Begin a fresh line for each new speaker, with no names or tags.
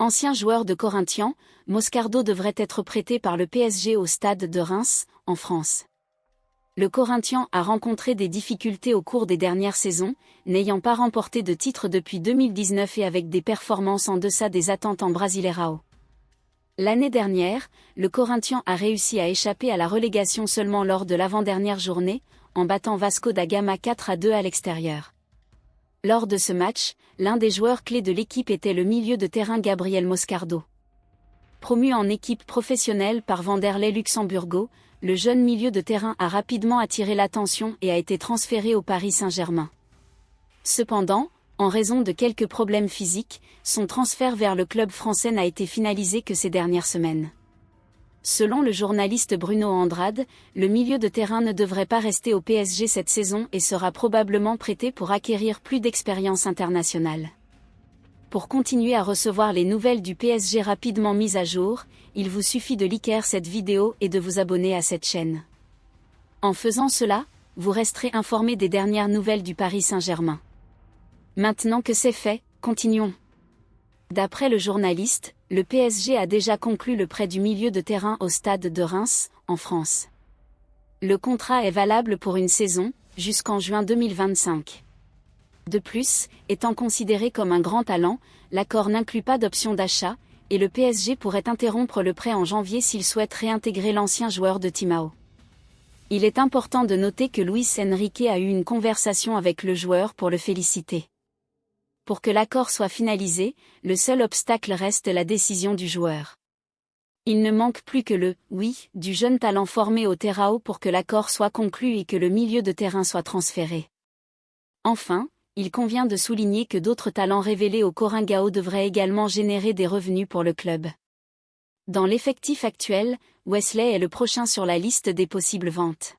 Ancien joueur de Corinthians, Moscardo devrait être prêté par le PSG au Stade de Reims, en France. Le Corinthians a rencontré des difficultés au cours des dernières saisons, n'ayant pas remporté de titre depuis 2019 et avec des performances en deçà des attentes en Brasileirão. L'année dernière, le Corinthians a réussi à échapper à la relégation seulement lors de l'avant-dernière journée, en battant Vasco da Gama 4-2 à l'extérieur. Lors de ce match, l'un des joueurs clés de l'équipe était le milieu de terrain Gabriel Moscardo. Promu en équipe professionnelle par Vanderlei Luxemburgo, le jeune milieu de terrain a rapidement attiré l'attention et a été transféré au Paris Saint-Germain. Cependant, en raison de quelques problèmes physiques, son transfert vers le club français n'a été finalisé que ces dernières semaines. Selon le journaliste Bruno Andrade, le milieu de terrain ne devrait pas rester au PSG cette saison et sera probablement prêté pour acquérir plus d'expérience internationale. Pour continuer à recevoir les nouvelles du PSG rapidement mises à jour, il vous suffit de liker cette vidéo et de vous abonner à cette chaîne. En faisant cela, vous resterez informé des dernières nouvelles du Paris Saint-Germain. Maintenant que c'est fait, continuons. D'après le journaliste, le PSG a déjà conclu le prêt du milieu de terrain au Stade de Reims, en France. Le contrat est valable pour une saison, jusqu'en juin 2025. De plus, étant considéré comme un grand talent, l'accord n'inclut pas d'option d'achat, et le PSG pourrait interrompre le prêt en janvier s'il souhaite réintégrer l'ancien joueur de Timao. Il est important de noter que Luis Enrique a eu une conversation avec le joueur pour le féliciter. Pour que l'accord soit finalisé, le seul obstacle reste la décision du joueur. Il ne manque plus que le « oui » du jeune talent formé au Terrao pour que l'accord soit conclu et que le milieu de terrain soit transféré. Enfin, il convient de souligner que d'autres talents révélés au Coringao devraient également générer des revenus pour le club. Dans l'effectif actuel, Wesley est le prochain sur la liste des possibles ventes.